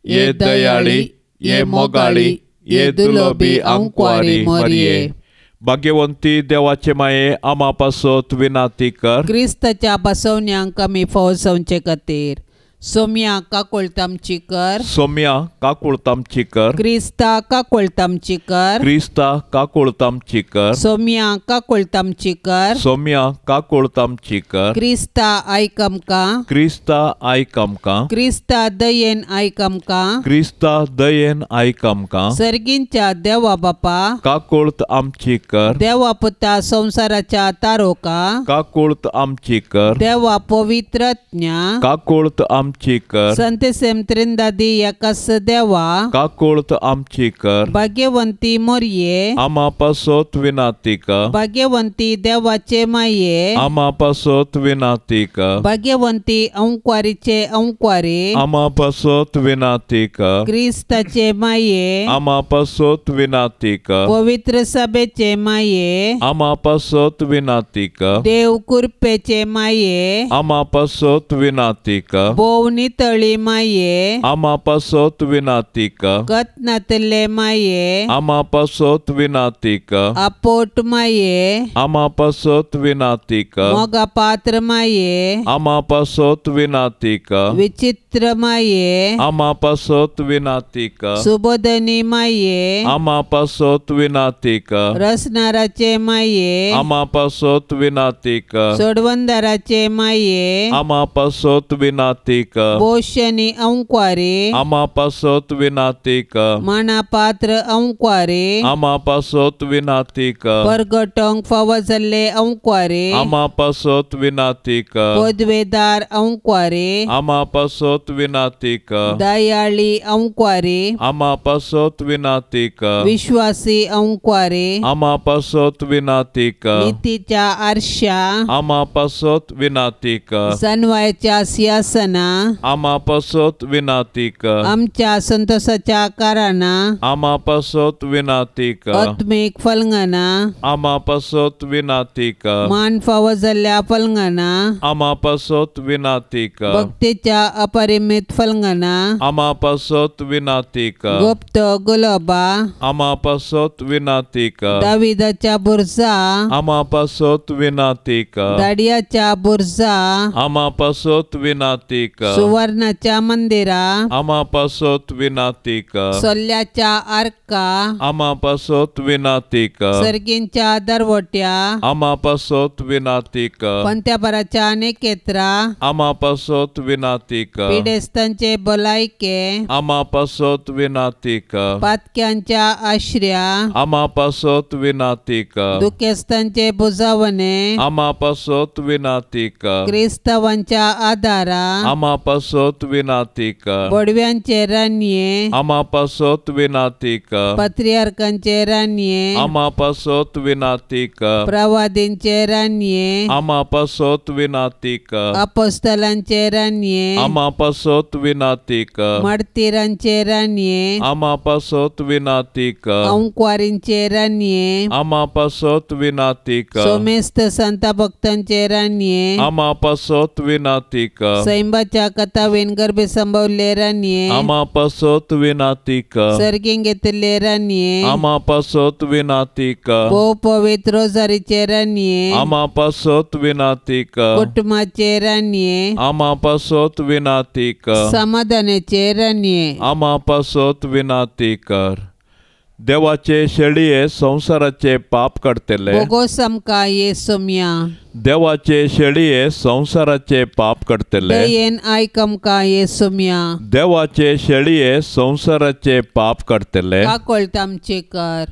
ये दयाळी, ये मोगाळी, ये दुलोबी आंकवारी मरिये. भाग्यवंती देवाचे माये, आमा पासत विनाती कर. क्रिस्ताच्या बसवण्यांक आमी फवसवचे खातीर सोम्या काकुळतामची कर. सोम्या काकुळतामची कर. क्रिस्ता काकुळतामची कर. क्रिस्ता काकुळतामची कर. सोम्या काकुळतामची कर. सोम्या काकुळतामची कर. क्रिस्ता आयक आमकां. क्रिस्ता आयक आमकां. क्रिस्ता दयेन आयक आमकां. क्रिस्ता दयेन आयक आमकां. सर्गींच्या देवा बापा काकुळत आमची कर. देवा पुता संसाराच्या तारोका काकुळत आमची कर. देवा पवित्रज्ञा काकुळत आमची आमची कर. संतसेम त्रिंदादी याकास देवा काकुळत आमची कर. भाग्यवंती मोरये आम्हा पासोत विनाती कर. भाग्यवंती देवाचे माये आम्हा पासोत विनाती कर. भाग्यवंती अंक्वारीचे अंक्वारी आम्हा पासोत विनाती कर. क्रिस्ताचे माये आम्हा पासोत विनाती कर. पवित्र सभेचे माये आम्हा पासोत विनाती कर. देव कृपेचे माये आम्हा पासोत विनाती कर. बोवनी तळी माये आम्हा पासोत विनाती कर. कतनातले माये आम्हा पासोत विनाती कर. आपोट माये आम्हा पासोत विनाती कर. मोगा पात्र माये आम्हा पासोत विनाती कर. विचित्र माये आम्हा पासोत विनाती कर. सुबोधनी माये आम्हा पासोत विनाती कर. रसनाराचे माये आम्हा पासोत विनाती कर. सोडवंदाराचे माये आम्हा पासोत विनाती कर. बोशनी अंक्वारी आम्हा पासोत विनाती कर. मानापात्र अंक्वारी आम्हा पासोत विनाती कर. परगटंक फवजल्ले अंक्वारी आम्हा पासोत विनाती कर. पदवेदार अंक्वारी आम्हा पासोत विनाती कर. दयाळी अंक्वारी आम्हा पासोत विनाती कर. विश्वासी अंक्वारी आम्हा पासोत विनाती कर. नीतीच्या आरशा आम्हा पासोत विनाती कर. सनवायच्या सिंहासना आम्हा पासोत विनाती कर. आमच्या संतोषाच्या काराना आम्हा पासोत विनाती कर. आत्मिक फलंगना आम्हा पासोत विनाती कर. मान फवजल्ल्या फलंगना आम्हा पासोत विनाती कर. भक्तीच्या अपरिमित फलंगना आम्हा पासोत विनाती कर. गुप्त गुलाबा आम्हा पासोत विनाती कर. दाविदाच्या बुरजा आम्हा पासोत विनाती कर. दाडियाच्या बुरजा आम्हा पासोत विनाती कर. सुवर्णाच्या मंदिरा आम्हा पासोत विनाती कर. सोल्याच्या आर्का आम्हा पासोत विनाती कर. सर्गींच्या दरवट्या आम्हा पासोत विनाती कर. पंत्यापराच्या अनेकेत्रा आम्हा पासोत विनाती कर. पिडेस्तांचे बलायके आम्हा पासोत विनाती कर. पातक्यांच्या आश्र्या आम्हा पासोत विनाती कर. दुखेस्तांचे बुजावणे आम्हा पासोत विनाती कर. क्रिस्तवांच्या आधारा आम्हा पासोत विनाती कर. बडव्यांचे रान्ये आम्हा पासोत विनाती कर. पत्रियार्कांचे रान्ये आम्हा पासोत विनाती कर. प्रवादींचे रान्ये आम्हा पासोत विनाती कर. अपोस्तलांचे रान्ये आम्हा पासोत विनाती कर. मार्तिरांचे रान्ये आम्हा पासोत विनाती कर. अंक्वारींचे रान्ये आम्हा पासोत विनाती कर. सोमेस्त संत भक्तांचे रान्ये आम्हा पासोत विनाती कर. सैंबाच्या कथावेन गर्भे संभवले रान्ये आम्हा पासोत विनाती कर. सर्गीं घेतले रान्ये आम्हा पासोत विनाती कर. पवित्र रोजारीचे रान्ये आम्हा पासोत विनाती कर. कुटुंबाचे रान्ये आम्हा पासोत विनाती कर. समाधानाचे रान्ये आम्हा पासोत विनाती कर. देवाचे शेळये संसाराचे पाप काडतले. बोगोस आमकां येसुम्या देवाचे शेळये संसाराचे पाप काडतले. दयेन आयक आमकां येसुम्या देवाचे शेळये संसाराचे पाप काडतले. काकोळत आमचे कर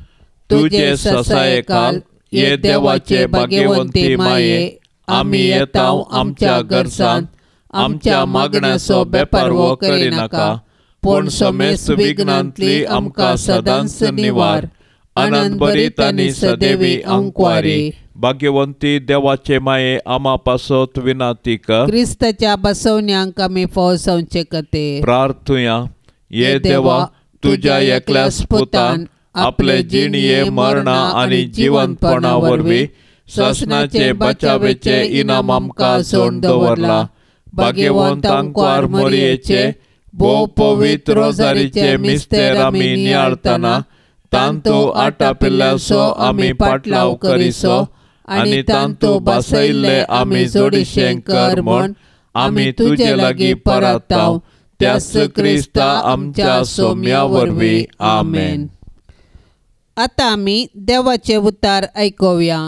तुझे ससाये काल ये देवाचे भाग्यवंती माये. आम्ही येताव आमच्या गरजांत आमच्या मागण्याचो बेपारवो करिनाका. पूण समेस्त विघ्नांतली आमकां सदांच निवार. आनंद भरीत आनी सदैवी अंक्वारी. भाग्यवंती देवाचे माये आम्हा पासोत विनाती कर. क्रिस्ताच्या बसवण्यांक आमी फवसावचे खातीर प्रार्थुया. ये देवा तुझ्या एकल्याच पुतान आपले जिणये मरणा आनी जिवंतपणा वरवीं ससनाचे बचावेचे इनाम आमकां सोडून दवरला. भाग्यवंत अंक्वार मोरयेचे भोव पवित्र रोजारीचे मिस्तेर आमी नियाळतना तांतू आटापिल्ल्याचो आमी पाटलाव करिसो आनी तांतू बासयल्ले आमी जोडिशें कर म्हूण आमी तुजे लागीं परताव. त्याच क्रिस्ता आमच्या सोम्या वरवीं. आमेन. आतां आमी देवाचे उतार आयकुया.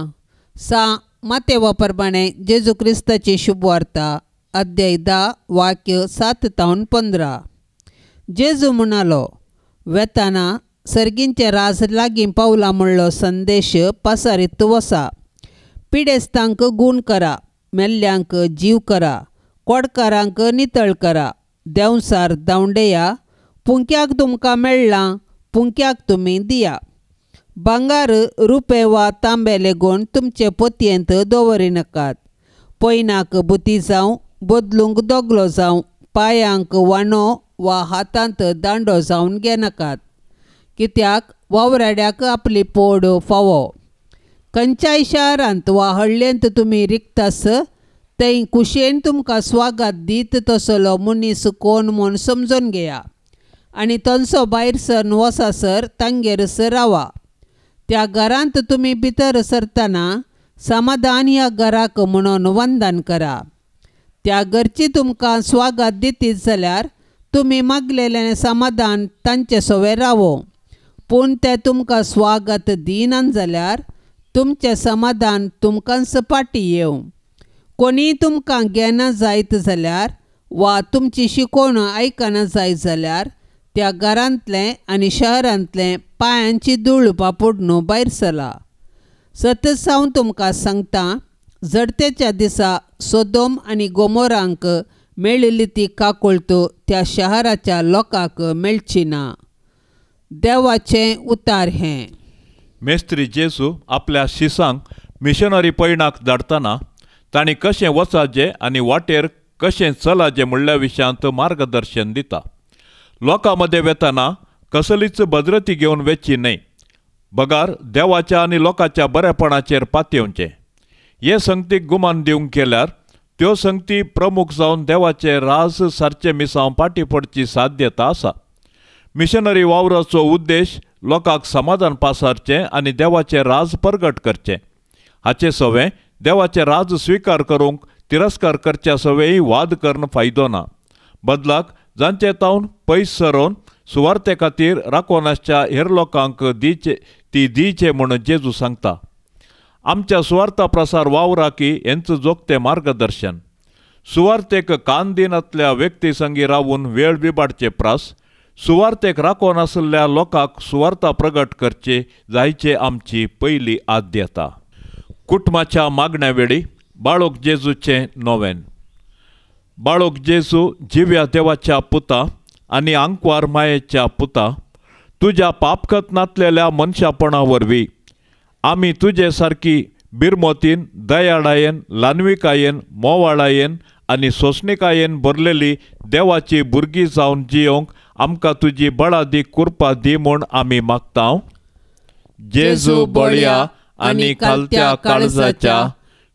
मातेवा प्रमाणे जेजू क्रिस्ताची शुभवार्ता अध्याय 10 वाक्य 7 ते 15. जेजू म्हणालो, वेताना सर्गींचे राज लागीं पावला म्हणलो संदेश पसारीत वसा. पिडेस्तांक गूण करा, मेल्ल्यांक जीव करा, कोडकारांक नितळ करा, देंवसार धांवडेया, पुंक्याक तुमकां मेळ्ळां, पुंक्याक तुमी दिया. भांगार, रुपे वा तांबे लेगून तुमचे पोतयेंत दवरिनाकात. पयनाक बुती जावं, बदलूंक दोगलो जावं, पांयांक वांनो वा हातांत दांडो जावन घेनाकात. कित्याक वावराड्याक आपली पोड फावो. खंयच्याय शारांत वा हळ्ळेंत तुमी रिगतास, थंय कुशेन तुमकां स्वागत दीत तसलो मनीस कोण म्हूण समजून घेया, आनी तांचो भायर सरून वसासर तांगेरच रावा. त्या घरांत तुमी भितर सरतना समाधान ह्या घराक म्हणून वंदन करा. त्या घरची तुमकां स्वागत दितीत जाल्यार तुमी मागलेलें समाधान तांचे सोवे रावो. पूण ते तुमकां स्वागत दिनात जाल्यार तुमचें समाधान तुमकांच फाटीं येवं. कोणीय तुमकां घेना जायत जाल्यार वा तुमची शिकवण आयकना जायत जाल्यार त्या घरांतलें आनी शहरांतलें पांयांची धूळ पापड भायर सरला. सतत हांव तुमकां सांगतां, जडतेच्या दिसा सोदोम आनी गोमोरांक मेळिल्ली ती काकूळट त्या शहराच्या लोकांक मेळची ना. देवाचें उतार हें. मेस्त्री जेजू आपल्या शिसांक मिशनरी पैणाक धाडटना तांणी कशें वचाचें आनी वाटेर कशें चलाचें म्हणल्या विशयांत मार्गदर्शन दिता. लोकां मदें वेतना कसलीच भद्रती घेवन वचची न्हय. बगार देवाच्या आनी लोकांच्या बरेपणाचेर पातयेवचें. हे संगतीक गुमान दिवंक केल्यार त्यो संगती प्रमुख जावन देवाचें राज सारचें मिसांव फाटीं पडची साध्यता आसा. मिशनरी वावराचो उद्देश लोकांक समाधान पासारचें आनी देवाचें राज परगट करचें. हाचे सवें देवाचें राज स्विकार करूंक तिरस्कार करच्या सवेय वाद करून फायदो ना. बदलाक जांचे तावन पयस सरोवन सुवार्ते खातीर राखोन आसच्या हेर लोकांक दिवचे म्हूण जेजू सांगता. आमच्या सुवार्ता प्रसार वावराकी हेंच जोगतें मार्गदर्शन. सुवार्तेक कान दिनातल्या व्यक्ती संगी रावून वेळ बिबाडचे प्रास, सुवार्तेक राखोन आसलेल्या लोकांक सुवार्ता प्रगट करचे जायचे आमची पयली आद्यता. कुटुंबाच्या मागण्या वेळी बाळोक जेजूचें नोवेन. बाळोक जेजू जिव्या देवाच्या पुता आनी आंकवार मायेच्या पुता, तुज्या पापखत नातलेल्या मनशापणा वरवीं आमी तुजे सारकी बिरमोतीन, दयाळायेन, लानविकायेन, मोवाळायेन आनी सोंसणिकायेन भरलेली देवाची भुरगीं जावन जियोंक आमकां तुजी बळा दी, कृपा दी म्हूण आमी मागतांव. जेजू बळया आनी खालत्या काळजाच्या,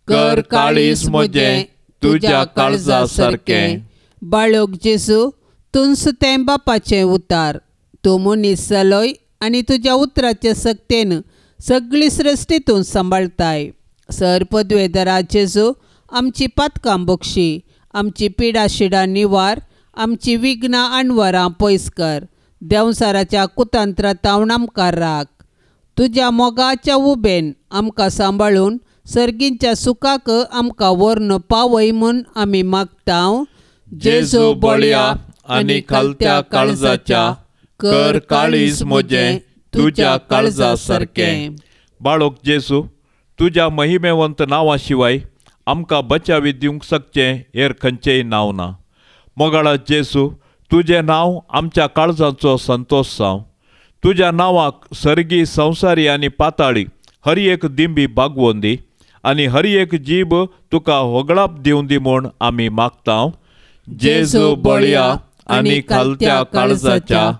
कर काळीज म्हजें तुज्या काळजा सारकें. बाळोक जेजू, तुंस तें बापाचें उतार. तूं मनीस जालोय आनी तुज्या उतराचे सक्तेन सगळी सृश्टी तूं सांबाळताय. सर पदवेदरा जेजू, आमची पातकां बक्षी, आमची पिडा शिडा निवार, आमची विघ्नां आणवरां पयस कर. देंवसाराच्या कुतंत्रांत आमकां राख. तुज्या मोगाच्या उबेन आमकां सांबाळून सर्गींच्या सुखाक आमकां व्हरून पावय म्हूण आमी मागतांव. जेजू बळया आनी खालत्या काळजाच्या, कर काळीज म्हजें तुज्या काळजा सारकें. बाळोक जेजू, तुज्या महिमेवंत नांवा शिवाय आमकां बचावी दिवंक शकचें हेर खंयचेंय नांव ना. मोगाळा जेजू, तुजें नांव आमच्या काळजाचो संतोश जावं. तुज्या नांवाक सर्गी, संवसारी आनी पाताळी हर एक दिंबी बागवून दी आनी हर एक जीब तुका होगळाप दिवं दी म्हूण आमी मागतांव. जेजू बळया आनी खालत्या काळजाच्या,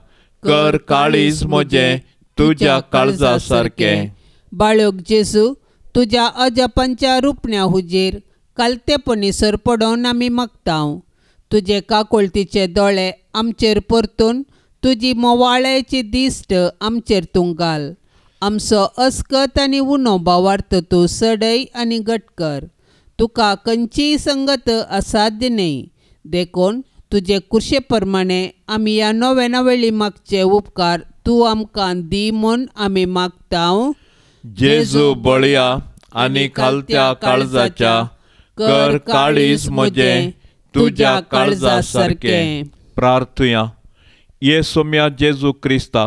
कर काळीज म्हजें तुज्या काळजा सारकें. बाळोक जेजू, तुज्या अजपांच्या रुपण्या हुजेर कालतेपणी सरपडोवन आमी मागतांव. तुजे काकोळतीचे दोळे आमचेर परतून तुजी मोवाळ्याची दिश्ट आमचेर तूं घाल. आमचो अस्कत आनी उणो भावार्थ तूं सडय आनी घट कर. तुका खंयचीय संगत असाध्य न्हय. देखून तुजे कुर्शे प्रमाणे आमी ह्या नव्या वेळी मागचे उपकार तूं आमकां दी म्हूण आमी मागतांव. जेजू बळया आनी खालत्या काळजाच्या, कर काळीज म्हजें तुज्या काळजा सारकें. प्रार्थुया. ये सोम्या जेजू क्रिस्ता,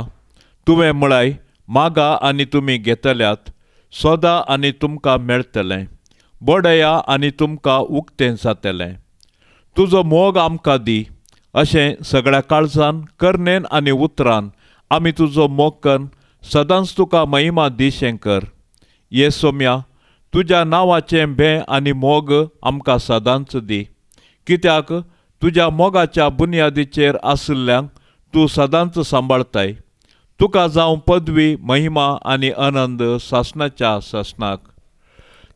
तुवें म्हळाय, मागा आनी तुमी घेतल्यात, सोदा आनी तुमकां मेळटलें, बोडया आनी तुमकां उक्तें जातलें. तुजो मोग आमकां दी अशें सगळ्या काळजान करनेन आनी उतरान आमी तुजो मोग कन सदांच तुका महिमा दिशें कर. ये सोम्या, तुज्या नांवाचें भें आनी मोग आमकां सदांच दी, कित्याक तुज्या मोगाच्या बुनयादीचेर आशिल्ल्यांक तूं सदांच सांबाळताय. तुका जावं पदवी, महिमा आनी आनंद सासणाच्या सासणाक.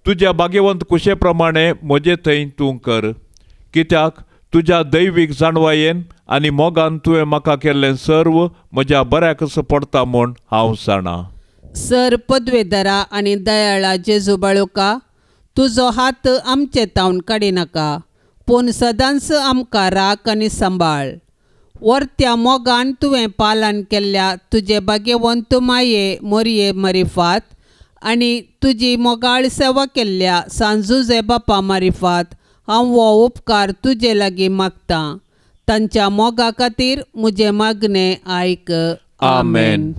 तुज्या भाग्यवंत कुशे प्रमाणे म्हजे थंय तूं कर, कित्याक तुज्या दैवीक जाणवायेन आनी मोगान तुवें म्हाका केल्लें सर्व म्हज्या बऱ्याकच पडटा म्हूण हांव जाणां. सर पदवेदारा आनी दयाळा जेजू बाळुका, तुजो हात आमचे तावन काडिनाका, पूण सदांच आमकां राख आनी सांबाळ. वर्त्या मोगान तुवें पालन केल्ल्या तुजे भाग्यवंत माये मोरये मारिफात आनी तुजी मोगाळ सेवा केल्ल्या सांजुजे बापा मारिफात हांव हो उपकार तुजे लागीं मागतां. तांच्या मोगा खातीर म्हजें मागणें आयक. आमेन.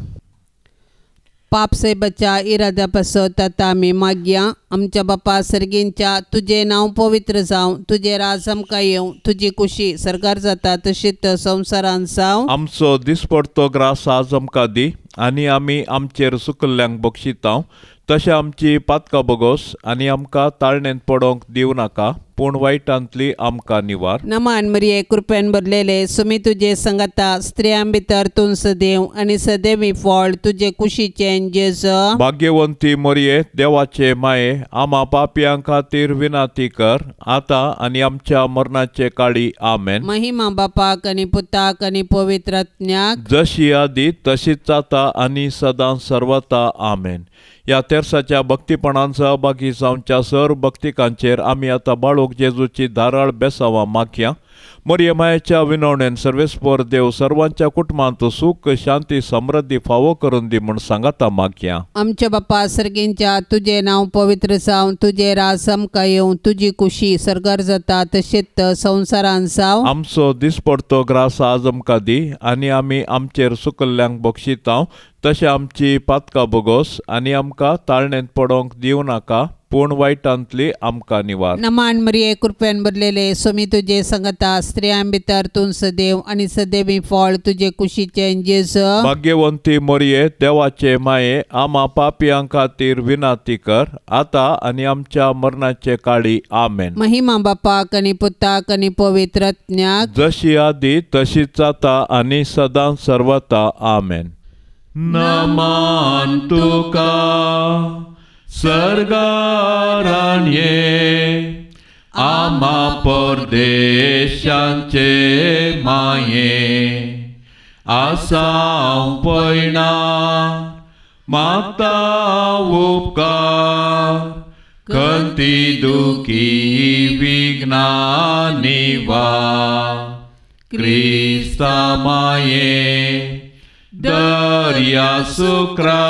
पाप से बचा इराद्या पासत आतां आमी मागया. आमच्या बापा सर्गींच्या तुजें नांव पवित्र जावं, तुजें राज आमकां येवं, तुजी कुशी सरकार जाता तशीच संवसारान जावं. आमचो दिसपडतो ग्रास आज आमकां दी आनी आमी आमचेर सुकल्ल्यांक बक्षितांव, तशें आमची पातकां बोगोस आनी आमकां ताळणेंत पडोंक दिवं नाका, पूण वायटांतली आमकां निवार. नमान मरिये कृपेन भरलेले, सुमी तुजे संगता स्त्रियां भितर तूं सदैव आनी सदैवी फळ तुजे कुशीचें जेजू. भाग्यवंती मरिये, देवाचे माये, आमा पापयां खातीर विनाती कर, आतां आनी आमच्या मरणाचे काळी. आमेन. महिमा बापाक आनी पुताक आनी पवित्र आत्म्याक, जशी आदी तशीच जाता आनी सदां सर्वता. आमेन. ह्या तेर्साच्या भक्तीपणान सहभागी जावच्या सर्व भक्तिकांचेर आमी आतां बाळूक जेजूची धाराळ बेसावां मागया. मरिये मायेच्या विनवणेन सर्वेस्पर देव सर्वांच्या कुटुंबांत सुख, शांती, समृद्धी फावो करून दी म्हूण सांगाता मागया. आमच्या बापा सर्गींच्या तुजें नांव पवित्र जावं, तुजें राज आमकां येवं, तुजी कुशी सरकार जाता तशीच संवसारान जावं. आमचो दिसपडतो ग्रास आज आमकां दी आनी आमी आमचेर सुकल्ल्यांक बक्षितांव, तशें आमची पातकां बोगोस आनी आमकां ताळणेंत पडोंक दिवं नाका, पूण वायटांतली आमकां निवार. नमान मरिये कृपेन भरलेले, सुमी तुजे संगता स्त्रियां भितर तूं सदैव आनी सदैवी फळ तुजे कुशीचें जेजू. भाग्यवंती मरिये, देवाचे माये, आमा पापयां खातीर विनाती कर, आतां आनी आमच्या मरणाचे काळी. आमेन. महिमा बापाक आनी पुताक आनी पवित्र आत्म्याक, जशी आदी तशीच जाता आनी सदां सर्वता. आमेन. नमान तुका सर्गारान ये, आमा परदेशांचे माये, आसां पयणा मागता उपकार, खंती दुखी विघ्ना निवार. क्रिस्ता माये, दर्या सुक्रा,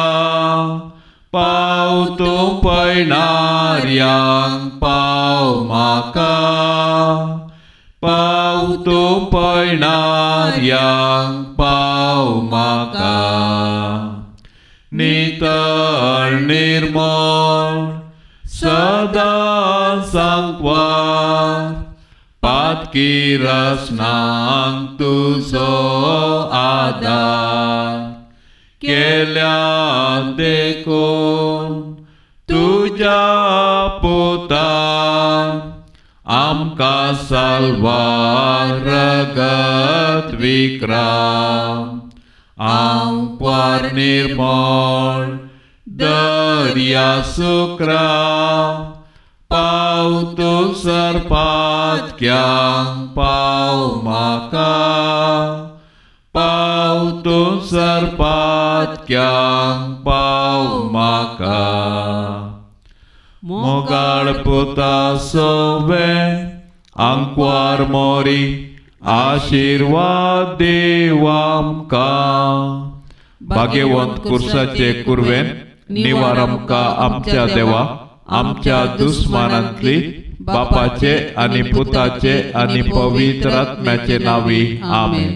पाव तूं पयणाऱ्यांक पाव म्हाका, पाव तूं पयणाऱ्यांक पाव म्हाका. नितळ निर्मळ सदां सांकवार, पातकी रसनांक तुजो आदार. केल्या देखून तुज्या पुतान, आमकां साल्वार रगत विक्राम. आंकवार निर्मळ दर्या सुक्रा, पाव तूं सरपातक्यांक पाव म्हाका, पाव तूं सरपातक्यांक पाव म्हाका. मोगाळ पुता सोवे आंकवार मोरी, आशिर्वाद देव आमकां. भाग्यवंत कुर्साचे कुरवेन निवार आमकां आमच्या देवा, आमच्या दुस्मानांतली बापाचे आनी पुताचे आनी पवित्र आत्म्याचे नांवी. आमेन.